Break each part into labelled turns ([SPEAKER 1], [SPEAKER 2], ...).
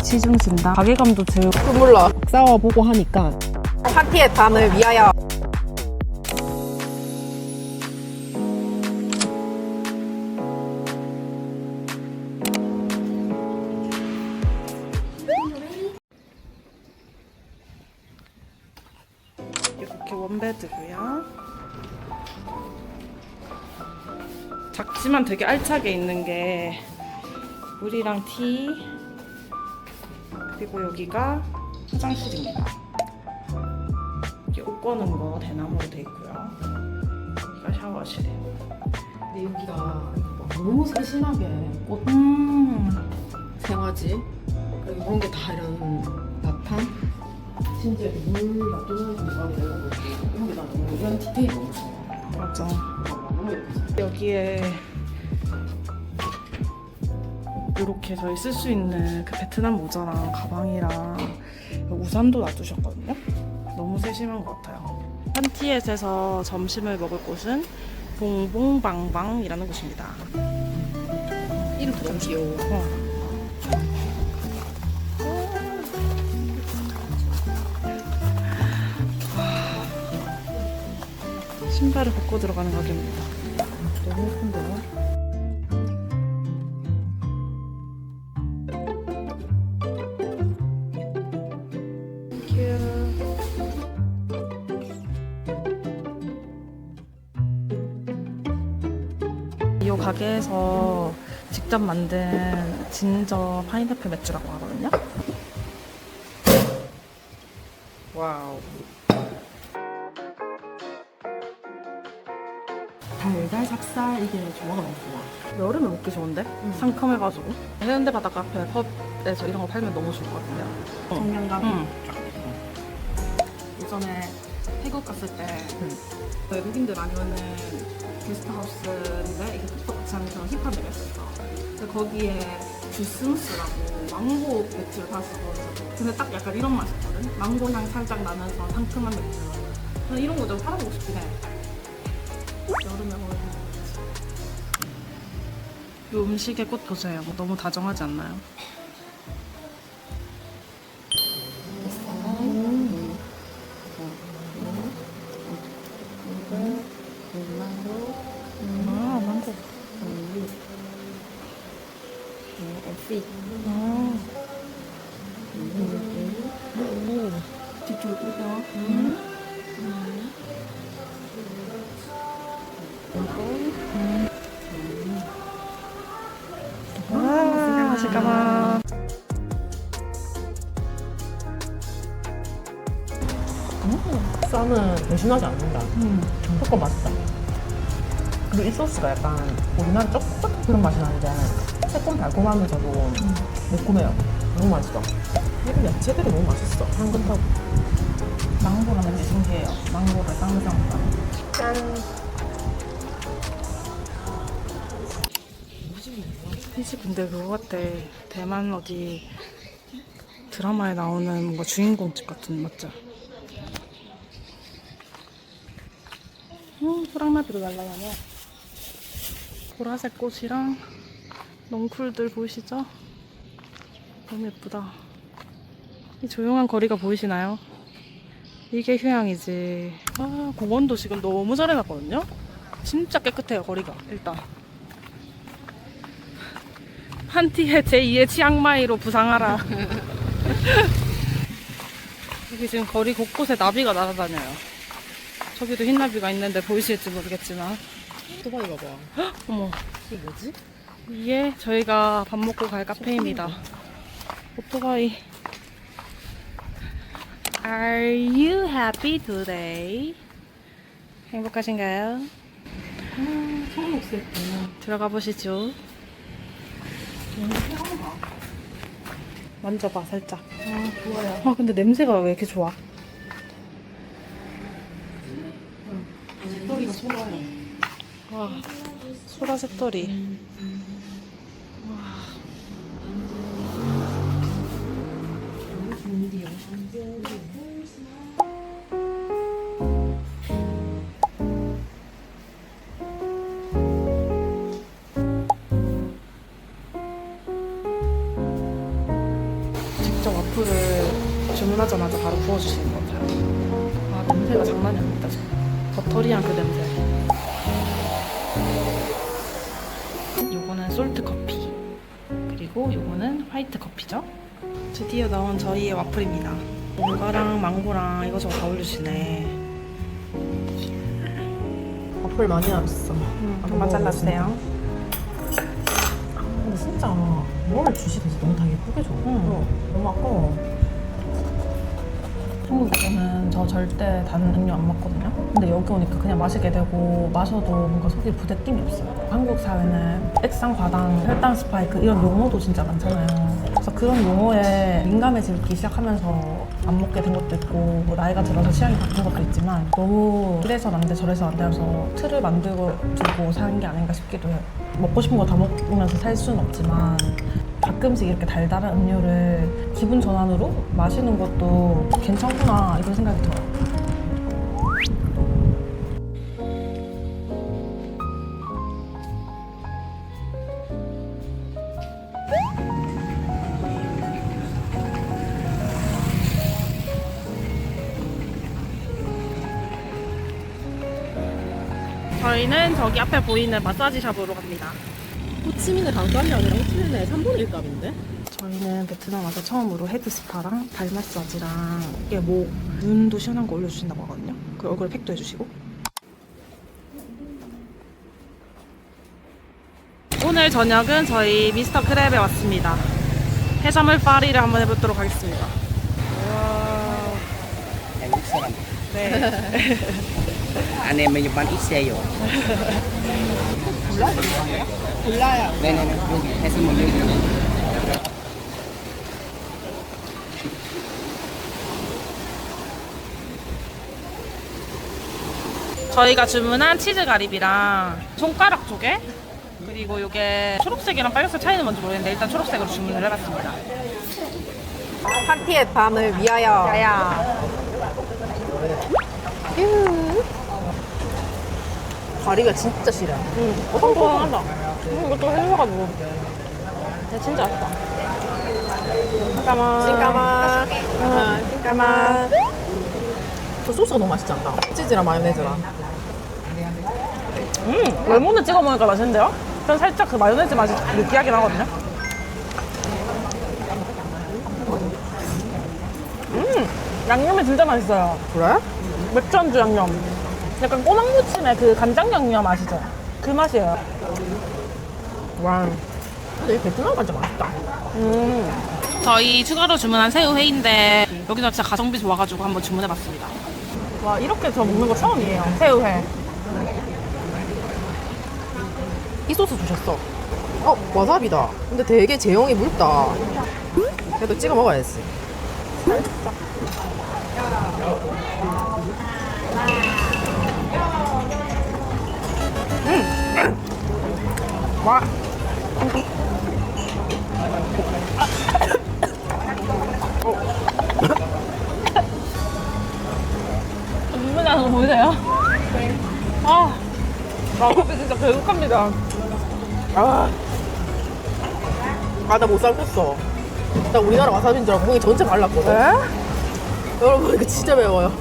[SPEAKER 1] 시중심다. 가게감도 들고.
[SPEAKER 2] 몰라.
[SPEAKER 3] 싸워보고 하니까
[SPEAKER 2] 파티의 단을 위하여.
[SPEAKER 1] 이렇게 원베드고요. 작지만 되게 알차게 있는 게 물이랑 티, 그리고 여기가 화장실입니다. 이렇게 옷 거는 거 대나무로 돼 있고요. 여기가 샤워실이에요.
[SPEAKER 3] 근데 여기가 너무 세심하게 꽃 생화지 그리고 이런 게 다 이런 바탕 심지어 이렇게 물 놔두는 공간이 이런 거 이런 게 다 너무 이런 디테일이 너무 좋아.
[SPEAKER 1] 맞아.
[SPEAKER 3] 너무 예쁘지?
[SPEAKER 1] 여기에 이렇게 저희 쓸 수 있는 그 베트남 모자랑 가방이랑 우산도 놔두셨거든요. 너무 세심한 것 같아요. 판티엣에서 점심을 먹을 곳은 봉봉방방이라는 곳입니다.
[SPEAKER 3] 이름도 너무 귀여워.
[SPEAKER 1] 신발을 벗고 들어가는 가게입니다.
[SPEAKER 3] 너무 예쁜데요?
[SPEAKER 1] 이 가게에서 직접 만든 진저 파인애플 맥주라고 하거든요. 와우.
[SPEAKER 3] 달달 삭살 이게 조화가 너무 좋아.
[SPEAKER 1] 여름에 먹기 좋은데? 상큼해가지고. 해운대 바닷가 앞에 펍에서 이런 거 팔면 너무 좋거든요.
[SPEAKER 3] 청량감이
[SPEAKER 1] 예전에 태국 갔을 때 외국인들 많이 오는 게스트하우스인데 이게 톡톡 같이 하는 그런 힙한 데가 있었어. 근데 거기에 주스무스라고 망고 맥주를 팔았었거든. 근데 딱 약간 이런 맛이었거든. 망고 향 살짝 나면서 상큼한 맥주. 근데 이런 거 좀 팔아보고 싶긴 해. 여름에 먹는 이 음식의 꽃 보세요. 뭐 너무 다정하지 않나요? 아, 망고.
[SPEAKER 3] 뒤쪽 이거
[SPEAKER 1] 와, 잠깐만.
[SPEAKER 3] 쌈은 배신하지 않는다. 무조건 맛있다. 그리고 이 소스가 약간 우리나라 초코 같은 그런 맛이 나는데 새콤달콤하면서도 매콤해요. 너무 맛있어. 이런 야채들이 너무 맛있어. 향긋하고.
[SPEAKER 1] 망고가 왠지 신기해요. 망고를 쌍쌍쌍.
[SPEAKER 3] 짠.
[SPEAKER 1] 피지 근데 그거 같아. 대만 어디 드라마에 나오는 뭔가 주인공집 같은 맞죠? 소랑나비도 날라다녀. 보라색 꽃이랑 넝쿨들 보이시죠? 너무 예쁘다. 이 조용한 거리가 보이시나요? 이게 휴양이지. 아, 공원도 지금 너무 잘 해놨거든요? 진짜 깨끗해요, 거리가. 일단. 판티의 제2의 치앙마이로 부상하라. 여기 지금 거리 곳곳에 나비가 날아다녀요. 저기도 흰나비가 있는데 보이실지 모르겠지만.
[SPEAKER 3] 오토바이 봐봐.
[SPEAKER 1] 어머,
[SPEAKER 3] 이게 뭐지?
[SPEAKER 1] 이게 저희가 밥 먹고 갈 카페입니다. 오토바이. Are you happy today? 행복하신가요?
[SPEAKER 3] 청록색.
[SPEAKER 1] 들어가 보시죠. 만져봐, 살짝.
[SPEAKER 3] 아, 좋아요.
[SPEAKER 1] 아, 근데 냄새가 왜 이렇게 좋아?
[SPEAKER 3] 색깔이가 소라요.
[SPEAKER 1] 와, 소라 색돌이. 주문하자마자 바로 구워주시는 것 같아요. 아, 냄새가 장난이 아닙니다. 지금. 버터리한 그 냄새. 요거는 솔트 커피. 그리고 요거는 화이트 커피죠. 드디어 나온 저희의 와플입니다. 뭔가랑 망고랑 이것저것 다 올려주시네.
[SPEAKER 3] 와플 많이 남았어.
[SPEAKER 1] 한번 잘라주세요.
[SPEAKER 3] 근데 진짜 뭐를 주시든지 너무 다 예쁘게 줘. 너무 아까워. 한국에서는 저 절대 단 음료 안 먹거든요. 근데 여기 오니까 그냥 마시게 되고 마셔도 뭔가 속이 부대낌이 없어요. 한국 사회는 액상, 과당, 혈당 스파이크 이런 용어도 진짜 많잖아요. 그래서 그런 용어에 민감해지기 시작하면서 안 먹게 된 것도 있고 뭐 나이가 들어서 취향이 바뀐 것도 있지만 너무 이래서 안 돼 저래서 안 돼 하면서 틀을 만들고 두고 사는 게 아닌가 싶기도 해요. 먹고 싶은 거 다 먹으면서 살 수는 없지만 가끔씩 이렇게 달달한 음료를 기분 전환으로 마시는 것도 괜찮구나 이런 생각이 들어요.
[SPEAKER 1] 저희는 저기 앞에 보이는 마사지 샵으로 갑니다.
[SPEAKER 3] 호치민의 강감이 아니라 호치민의 3분의 1값인데?
[SPEAKER 1] 저희는 베트남 와서 처음으로 헤드 스파랑 발 마사지랑 이게 목, 눈도 시원한 거 올려주신다고 하거든요. 그리고 얼굴에 팩도 해주시고. 오늘 저녁은 저희 미스터 크랩에 왔습니다. 해산물 파리를 한번 해보도록 하겠습니다.
[SPEAKER 4] 한국 사람.
[SPEAKER 1] 네.
[SPEAKER 4] anh em mình bán ít xe rồi.
[SPEAKER 3] 골라야.
[SPEAKER 4] Đây này này, 여기 해산물 여기.
[SPEAKER 1] 저희가 주문한 치즈 가리비랑 손가락 조개 그리고 이게 초록색이랑 빨간색 차이는 뭔지 모르겠는데 일단 초록색으로 주문을 해봤습니다.
[SPEAKER 2] 파티의 밤을 위하여.
[SPEAKER 1] 야야.
[SPEAKER 3] 가리가 진짜 싫어.
[SPEAKER 1] 통통하다. 이것도 해줘가지고. 진짜 맛있다. 잠깐만.
[SPEAKER 2] 잠깐만. 잠깐만.
[SPEAKER 3] 저 소스가 너무 맛있지 않다? 치즈랑 마요네즈랑.
[SPEAKER 1] 레몬을 찍어 먹으니까 맛있는데요? 전 살짝 그 마요네즈 맛이 느끼하긴 하거든요. 양념이 진짜 맛있어요.
[SPEAKER 3] 그래?
[SPEAKER 1] 맥주 안주 양념. 약간 꼬막무침의 그 간장 양념 아시죠? 그 맛이에요.
[SPEAKER 3] 와. 근데 이 베트남 간장 맛있다.
[SPEAKER 1] 저희 추가로 주문한 새우회인데 여기서 진짜 가성비 좋아가지고 한번 주문해봤습니다. 와 이렇게 저 먹는 거 처음이에요. 새우회.
[SPEAKER 3] 이 소스 주셨어. 와사비다. 근데 되게 제형이 묽다. 그래도 찍어 먹어야지.
[SPEAKER 1] 와. 눈물 나는 거 보이세요? 아, 커피 진짜 배고픕니다.
[SPEAKER 3] 나 못 살겠어. 나 우리나라 와사비인 줄 알고 공이 전체 발랐거든. 여러분, 이거 진짜 매워요.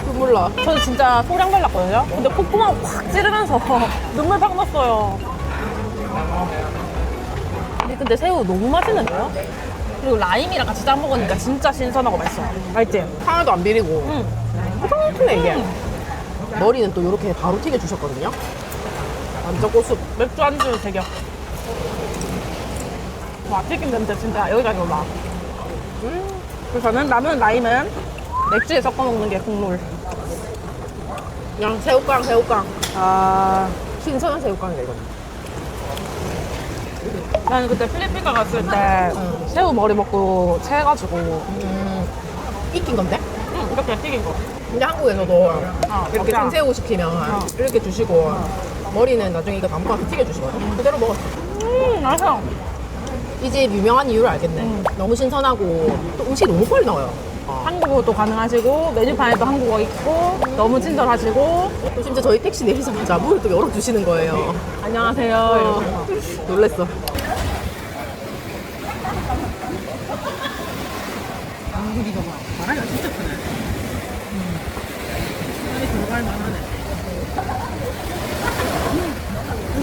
[SPEAKER 3] 눈물 나.
[SPEAKER 1] 저는 진짜 소량 발랐거든요. 근데 콧구멍 확 찌르면서 눈물 팍 났어요. 근데 새우 너무 맛있는데요? 그리고 라임이랑 같이 짜 먹으니까 진짜 신선하고 맛있어요. 맛있지?
[SPEAKER 3] 하나도 안 비리고. 통통해, 이게. 머리는 또 이렇게 바로 튀겨 주셨거든요. 완전 고수.
[SPEAKER 1] 맥주 안주 대격. 와, 튀김 냄새 진짜 여기까지 올라. 그래서 저는 남은 라임은 맥주에 섞어 먹는 게 국물.
[SPEAKER 3] 그냥 새우깡, 새우깡.
[SPEAKER 1] 아,
[SPEAKER 3] 신선한 새우깡이다, 이거.
[SPEAKER 1] 나는 그때 필리핀 갔을 때 새우 머리 먹고 체해가지고
[SPEAKER 3] 익힌 건데?
[SPEAKER 1] 이렇게 튀긴 거.
[SPEAKER 3] 근데 한국에서도 이렇게
[SPEAKER 1] 맞아.
[SPEAKER 3] 생새우 시키면 이렇게 주시고 머리는 나중에 이거 담가서 튀겨주시거든. 그대로 먹었어.
[SPEAKER 1] 맛있어.
[SPEAKER 3] 이 집 유명한 이유를 알겠네. 너무 신선하고 또 음식이 너무 빨리 나와요.
[SPEAKER 1] 한국어도 가능하시고 메뉴판에도 한국어 있고 너무 친절하시고
[SPEAKER 3] 또 심지어 저희 택시 내리자마자 문을 또 열어주시는 거예요.
[SPEAKER 1] 안녕하세요.
[SPEAKER 3] 놀랬어. 바라기가 진짜 크네. 살이 들어갈 만하네.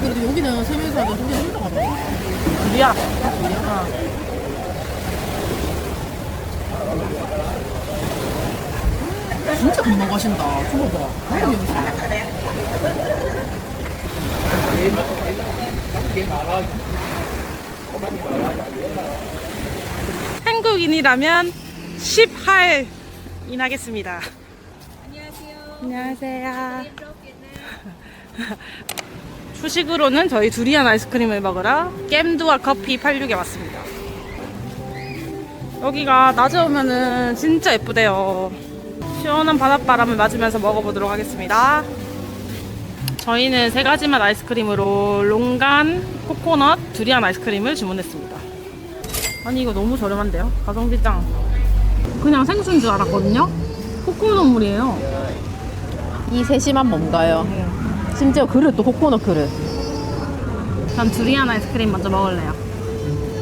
[SPEAKER 3] 그래도 여기는 세 명이서 하니까 좀더 힘들어 가더라고. 둘이야. 진짜 금방 가신다. 저거 봐. 너무 재밌어.
[SPEAKER 1] 한국인이라면 10할인 하겠습니다. 안녕하세요. 후식으로는 저희 두리안 아이스크림을 먹으러 겜두아 커피 86에 왔습니다. 여기가 낮에 오면은 진짜 예쁘대요. 시원한 바닷바람을 맞으면서 먹어보도록 하겠습니다. 저희는 3가지 맛 아이스크림으로 롱간, 코코넛, 두리안 아이스크림을 주문했습니다. 아니 이거 너무 저렴한데요? 가성비 짱. 그냥 생수인 줄 알았거든요? 코코넛 물이에요.
[SPEAKER 3] 이 세심한 뭔가요? 심지어 그릇도 코코넛 그릇.
[SPEAKER 1] 전 두리안 아이스크림 먼저 먹을래요.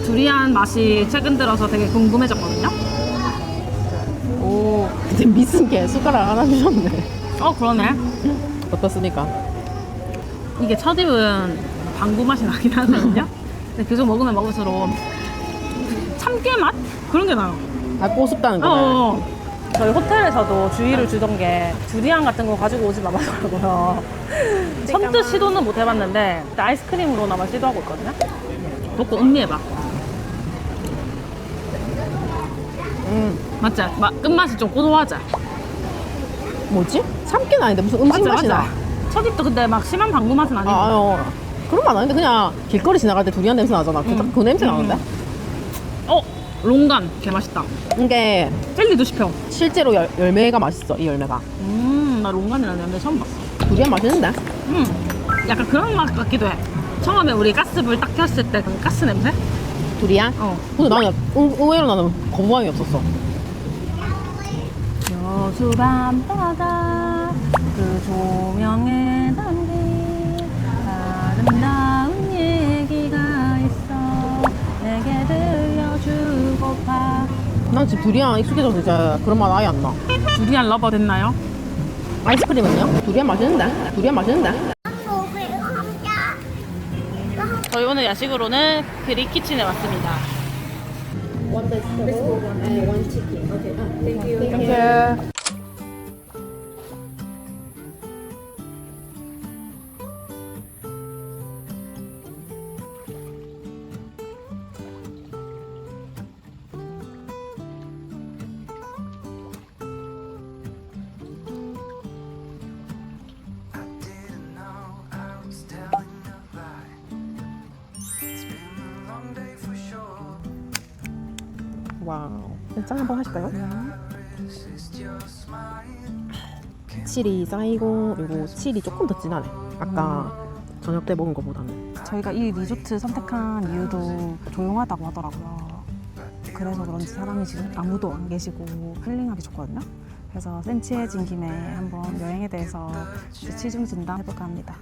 [SPEAKER 1] 두리안 맛이 최근 들어서 되게 궁금해졌거든요?
[SPEAKER 3] 오, 근데 미친 게 숟가락 하나 주셨네.
[SPEAKER 1] 그러네.
[SPEAKER 3] 어떻습니까?
[SPEAKER 1] 이게 첫 입은 방구 맛이 나긴 하거든요? 근데 계속 먹으면 먹을수록 참깨 맛? 그런 게 나요.
[SPEAKER 3] 아, 꼬습다는 거네.
[SPEAKER 1] 저희 호텔에서도 주의를 주던 게 두리안 같은 거 가지고 오지 말라고요. 선뜻 시도는 못 해봤는데 아이스크림으로나마 시도하고 있거든요. 먹고 음미해봐. 맞지? 끝맛이 좀 고소하지?
[SPEAKER 3] 뭐지? 참깨는 아닌데 무슨 음식 맛이 나.
[SPEAKER 1] 첫 입도 근데 막 심한 방구 맛은 아니고.
[SPEAKER 3] 그런 건 아닌데 그냥 길거리 지나갈 때 두리안 냄새 나잖아. 그 냄새 나는데?
[SPEAKER 1] 롱간 개맛있다.
[SPEAKER 3] 이게
[SPEAKER 1] 젤리도 씹혀.
[SPEAKER 3] 실제로 열매가 맛있어. 이 열매가.
[SPEAKER 1] 나 롱간이라는 연애 처음 봤어.
[SPEAKER 3] 두리안 맛있는데?
[SPEAKER 1] 약간 그런 맛 같기도 해. 처음에 우리 가스불 딱 켰을 때 그 가스 냄새?
[SPEAKER 3] 두리안? 근데 나는 의외로 나는 거부감이 없었어.
[SPEAKER 1] 여수 밤바다 그 조명에 담긴 아름다운 얘기가 있어 내게 들려주고파.
[SPEAKER 3] 난 지금 두리안 익숙해져서 이제 그런 맛 아예 안 나.
[SPEAKER 1] 두리안 러버 됐나요?
[SPEAKER 3] 아이스크림은요? 두리안 맛있는데? 두리안 맛있는데?
[SPEAKER 1] 저희 오늘 야식으로는 그릭키친에 왔습니다.
[SPEAKER 3] 와우. 짠 한번 하실까요? 칠이 쌓이고 그리고 칠이 조금 더 진하네. 아까 저녁 때 먹은 것보다는.
[SPEAKER 1] 저희가 이 리조트 선택한 이유도 조용하다고 하더라고요. 그래서 그런지 사람이 지금 아무도 안 계시고 힐링하기 좋거든요. 그래서 센치해진 김에 한번 여행에 대해서 치중 진단 해볼까 합니다.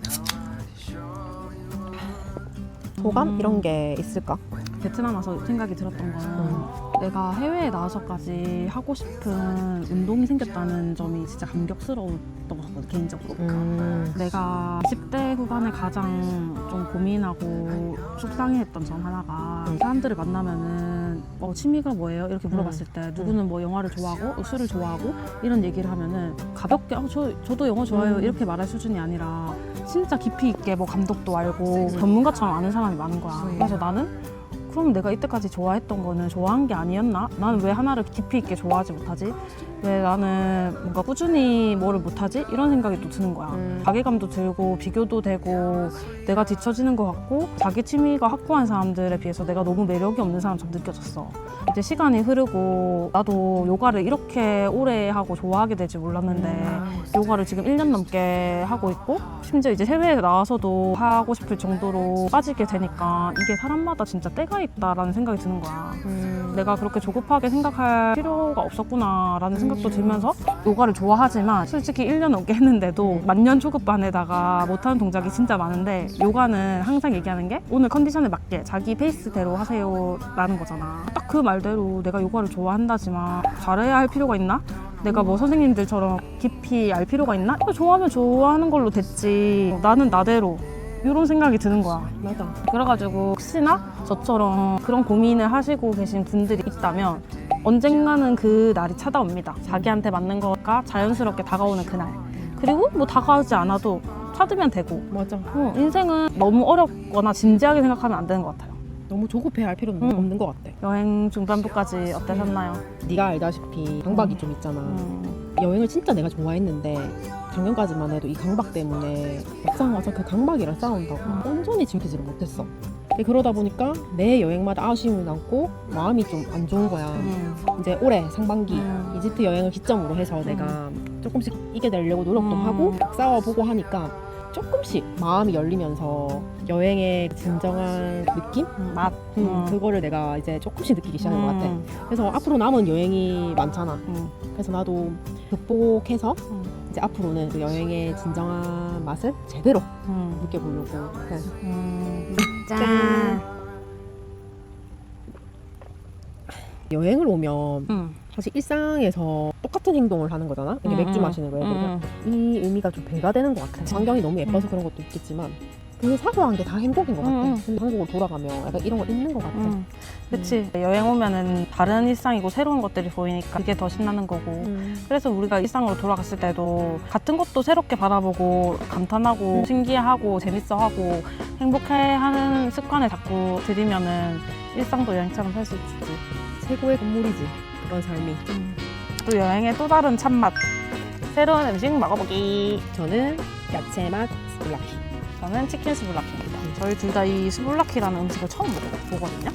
[SPEAKER 3] 소감? 이런 게 있을까?
[SPEAKER 1] 베트남 와서 생각이 들었던 건 내가 해외에 나와서까지 하고 싶은 운동이 생겼다는 점이 진짜 감격스러웠던 것 같거든, 개인적으로. 내가 10대 후반에 가장 좀 고민하고 속상해했던 점 하나가 사람들을 만나면은 취미가 뭐예요? 이렇게 물어봤을 때 누구는 뭐 영화를 좋아하고 술을 좋아하고 이런 얘기를 하면은 가볍게 저도 영화 좋아해요 이렇게 말할 수준이 아니라 진짜 깊이 있게 뭐 감독도 알고 전문가처럼 아는 사람이 많은 거야. 그래서 나는 그럼 내가 이때까지 좋아했던 거는 좋아한 게 아니었나? 나는 왜 하나를 깊이 있게 좋아하지 못하지? 왜 나는 뭔가 꾸준히 뭐를 못하지? 이런 생각이 또 드는 거야. 자괴감도 들고 비교도 되고 내가 뒤처지는 것 같고 자기 취미가 확고한 사람들에 비해서 내가 너무 매력이 없는 사람처럼 느껴졌어. 이제 시간이 흐르고 나도 요가를 이렇게 오래 하고 좋아하게 될지 몰랐는데 요가를 지금 1년 넘게 하고 있고 심지어 이제 해외에 나와서도 하고 싶을 정도로 빠지게 되니까 이게 사람마다 진짜 때가 있다라는 생각이 드는 거야. 내가 그렇게 조급하게 생각할 필요가 없었구나라는 생각도 들면서 요가를 좋아하지만 솔직히 1년 넘게 했는데도 만년 초급반에다가 못하는 동작이 진짜 많은데 요가는 항상 얘기하는 게 오늘 컨디션에 맞게 자기 페이스대로 하세요라는 거잖아. 딱 그 말대로 내가 요가를 좋아한다지만 잘해야 할 필요가 있나? 내가 뭐 선생님들처럼 깊이 알 필요가 있나? 이거 좋아하면 좋아하는 걸로 됐지. 나는 나대로. 이런 생각이 드는 거야.
[SPEAKER 3] 맞아.
[SPEAKER 1] 그래가지고 혹시나 저처럼 그런 고민을 하시고 계신 분들이 있다면 언젠가는 그 날이 찾아옵니다. 자기한테 맞는 거가 자연스럽게 다가오는 그날. 그리고 뭐 다가오지 않아도 찾으면 되고.
[SPEAKER 3] 맞아.
[SPEAKER 1] 인생은 너무 어렵거나 진지하게 생각하면 안 되는 것 같아요.
[SPEAKER 3] 너무 조급해 할 필요는 없는 것 같아.
[SPEAKER 1] 여행 중반부까지 어떠셨나요?
[SPEAKER 3] 네가 알다시피 강박이 좀 있잖아. 여행을 진짜 내가 좋아했는데 작년까지만 해도 이 강박 때문에 막상 와서 그 강박이랑 싸운다고 온전히 즐기지를 못했어. 그러다 보니까 내 여행마다 아쉬움이 남고 마음이 좀 안 좋은 거야. 이제 올해 상반기 이집트 여행을 기점으로 해서 내가 조금씩 이겨내려고 노력도 하고 싸워보고 하니까 조금씩 마음이 열리면서 여행의 진정한 느낌?
[SPEAKER 1] 맛.
[SPEAKER 3] 그거를 내가 이제 조금씩 느끼기 시작한 것 같아. 그래서 앞으로 남은 여행이 많잖아. 그래서 나도 극복해서 이제 앞으로는 그 여행의 진정한 맛을 제대로 느껴보려고 해.
[SPEAKER 1] 짠.
[SPEAKER 3] 여행을 오면 사실 일상에서 똑같은 행동을 하는 거잖아. 이게 맥주 마시는 거예요. 이 의미가 좀 배가 되는 것 같아. 환경이 너무 예뻐서 그런 것도 있겠지만 그 사소한 게 다 행복인 것 같아. 근데 한국으로 돌아가면 약간 이런 거 있는 것 같아.
[SPEAKER 1] 그치. 여행 오면은 다른 일상이고 새로운 것들이 보이니까 그게 더 신나는 거고. 그래서 우리가 일상으로 돌아갔을 때도 같은 것도 새롭게 바라보고 감탄하고 신기해하고 재밌어하고 행복해하는 습관을 자꾸 들이면은 일상도 여행처럼 살 수 있지.
[SPEAKER 3] 최고의 선물이지. 그런 삶이.
[SPEAKER 1] 또 여행의 또 다른 참맛. 새로운 음식 먹어보기.
[SPEAKER 3] 저는 야채맛 스플라키.
[SPEAKER 1] 저는 치킨 스불라키입니다. 저희 둘 다 이 스불라키라는 음식을 처음 먹어보거든요.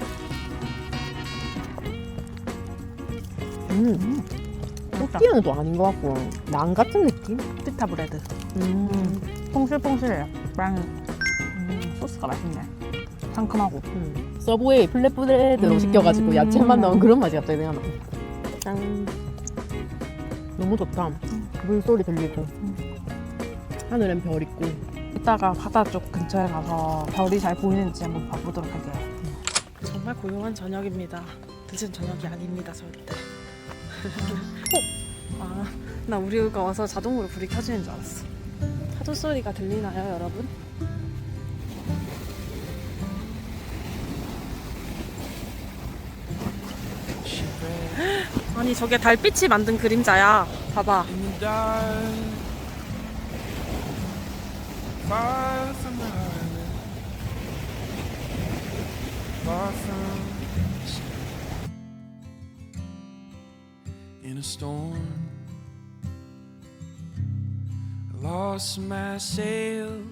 [SPEAKER 3] 토끼는 또 아닌 것 같고 난 같은 느낌?
[SPEAKER 1] 피타 브레드. 퐁실퐁실해요. 빵. 소스가 맛있네. 상큼하고.
[SPEAKER 3] 서브웨이 플랫브레드로 시켜가지고 야채만 넣은 그런 맛이 갑자기 생각나. 짠. 너무 좋다. 물소리 들리고 하늘엔 별 있고.
[SPEAKER 1] 이따가 바다 쪽 근처에 가서 별이 잘 보이는지 한번 봐보도록 할게요. 정말 고요한 저녁입니다. 늦은 저녁이 아닙니다, 절대. 나 우리가 와서 자동으로 불이 켜지는 줄 알았어. 파도 소리가 들리나요, 여러분? 아니, 저게 달빛이 만든 그림자야. 봐봐.
[SPEAKER 5] Far from the island, far from the sea. In a storm, I lost my sails,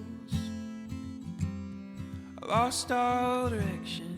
[SPEAKER 5] I lost all direction.